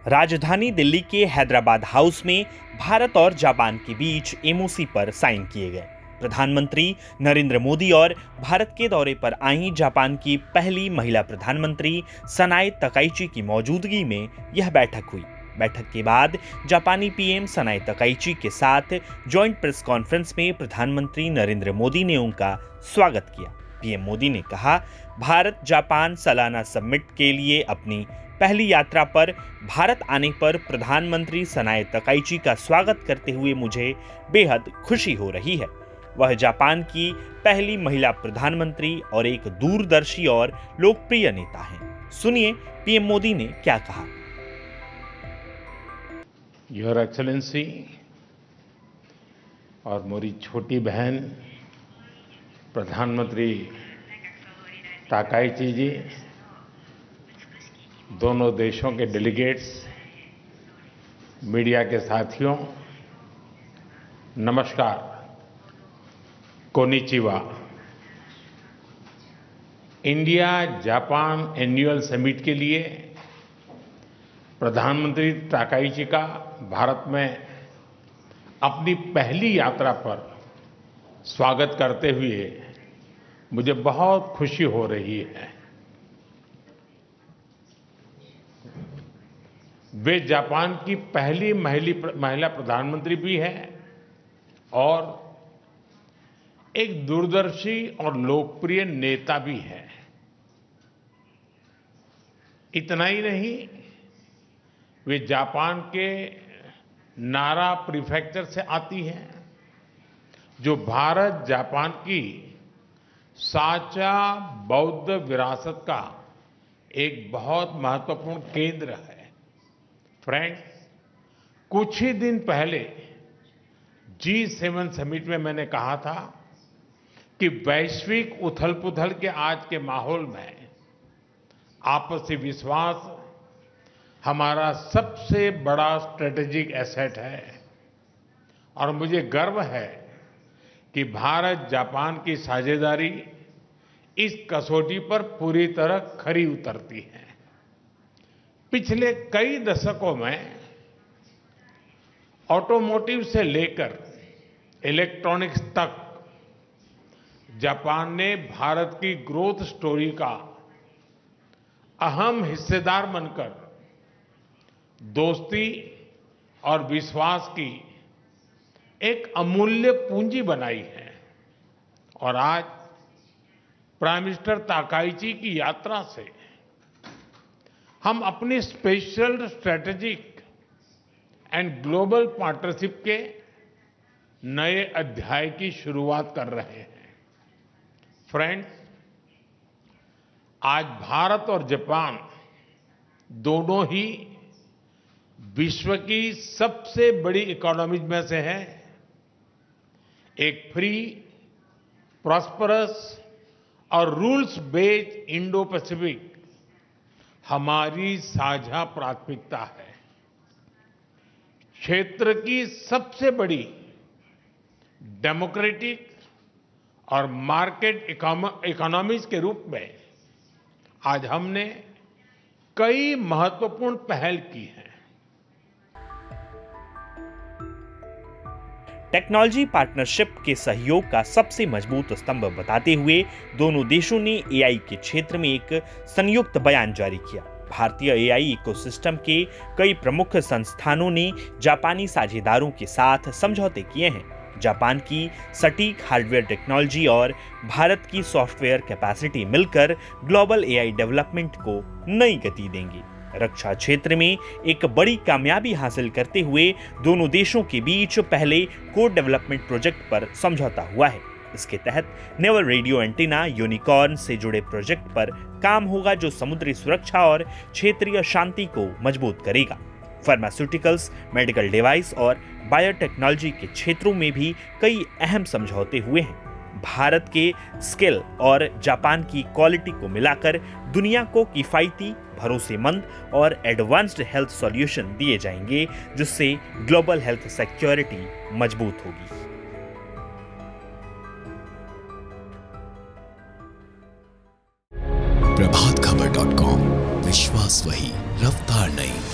राजधानी दिल्ली के हैदराबाद हाउस में भारत और जापान के बीच एमओसी पर साइन किए गए। प्रधानमंत्री नरेंद्र मोदी और भारत के दौरे पर आई जापान की पहली महिला प्रधानमंत्री सनाए तकाइची की मौजूदगी में यह बैठक हुई। बैठक के बाद जापानी पीएम सनाए तकाइची के साथ जॉइंट प्रेस कॉन्फ्रेंस में प्रधानमंत्री नरेंद्र मोदी ने उनका स्वागत किया। पीएम मोदी ने कहा, भारत जापान सालाना समिट के लिए अपनी पहली यात्रा पर भारत आने पर प्रधानमंत्री सनाए तकाइची का स्वागत करते हुए मुझे बेहद खुशी हो रही है। वह जापान की पहली महिला प्रधानमंत्री और एक दूरदर्शी और लोकप्रिय नेता हैं। सुनिए पीएम मोदी ने क्या कहा। योर एक्सेलेंसी और मेरी छोटी बहन प्रधानमंत्री ताकाइची जी, दोनों देशों के डेलीगेट्स, मीडिया के साथियों, नमस्कार, konnichiwa. India Japan annual summit के लिए प्रधानमंत्री ताकाइची का भारत में अपनी पहली यात्रा पर स्वागत करते हुए मुझे बहुत खुशी हो रही है। वे जापान की पहली महिला प्रधानमंत्री भी है और एक दूरदर्शी और लोकप्रिय नेता भी है। इतना ही नहीं, वे जापान के नारा प्रीफेक्चर से आती हैं, जो भारत जापान की साझा बौद्ध विरासत का एक बहुत महत्वपूर्ण केंद्र है। फ्रेंड्स, कुछ ही दिन पहले G7 समिट में मैंने कहा था कि वैश्विक उथल-पुथल के आज के माहौल में आपसी विश्वास हमारा सबसे बड़ा स्ट्रेटेजिक एसेट है और मुझे गर्व है कि भारत जापान की साझेदारी इस कसौटी पर पूरी तरह खरी उतरती है। पिछले कई दशकों में ऑटोमोटिव से लेकर इलेक्ट्रॉनिक्स तक जापान ने भारत की ग्रोथ स्टोरी का अहम हिस्सेदार बनकर दोस्ती और विश्वास की एक अमूल्य पूंजी बनाई है। और आज प्राइम मिनिस्टर ताकाइची की यात्रा से हम अपनी special strategic and global partnership के नए अध्याय की शुरुआत कर रहे हैं। फ्रेंड्स, आज भारत और जापान दोनों ही विश्व की सबसे बड़ी इकोनॉमीज में से हैं। एक फ्री, प्रॉस्परस और रूल्स बेस्ड इंडो पैसिफिक हमारी साझा प्राथमिकता है। क्षेत्र की सबसे बड़ी डेमोक्रेटिक और मार्केट इकोनॉमीज के रूप में आज हमने कई महत्वपूर्ण पहल की हैं। टेक्नोलॉजी पार्टनरशिप के सहयोग का सबसे मजबूत स्तंभ बताते हुए दोनों देशों ने एआई के क्षेत्र में एक संयुक्त बयान जारी किया। भारतीय एआई इकोसिस्टम के कई प्रमुख संस्थानों ने जापानी साझेदारों के साथ समझौते किए हैं। जापान की सटीक हार्डवेयर टेक्नोलॉजी और भारत की सॉफ्टवेयर कैपेसिटी मिलकर ग्लोबल एआई डेवलपमेंट को नई गति देंगी। रक्षा क्षेत्र में एक बड़ी कामयाबी हासिल करते हुए दोनों देशों के बीच पहले कोड डेवलपमेंट प्रोजेक्ट पर समझौता हुआ है। इसके तहत नेवल रेडियो एंटीना यूनिकॉर्न से जुड़े प्रोजेक्ट पर काम होगा, जो समुद्री सुरक्षा और क्षेत्रीय शांति को मजबूत करेगा। फार्मास्यूटिकल्स, मेडिकल डिवाइस और बायोटेक्नोलॉजी के क्षेत्रों में भी कई अहम समझौते हुए हैं। भारत के स्किल और जापान की क्वालिटी को मिलाकर दुनिया को किफायती, भरोसेमंद और एडवांस्ड हेल्थ सॉल्यूशन दिए जाएंगे, जिससे ग्लोबल हेल्थ सिक्योरिटी मजबूत होगी। प्रभातखबर.com, विश्वास वही, रफ्तार नहीं।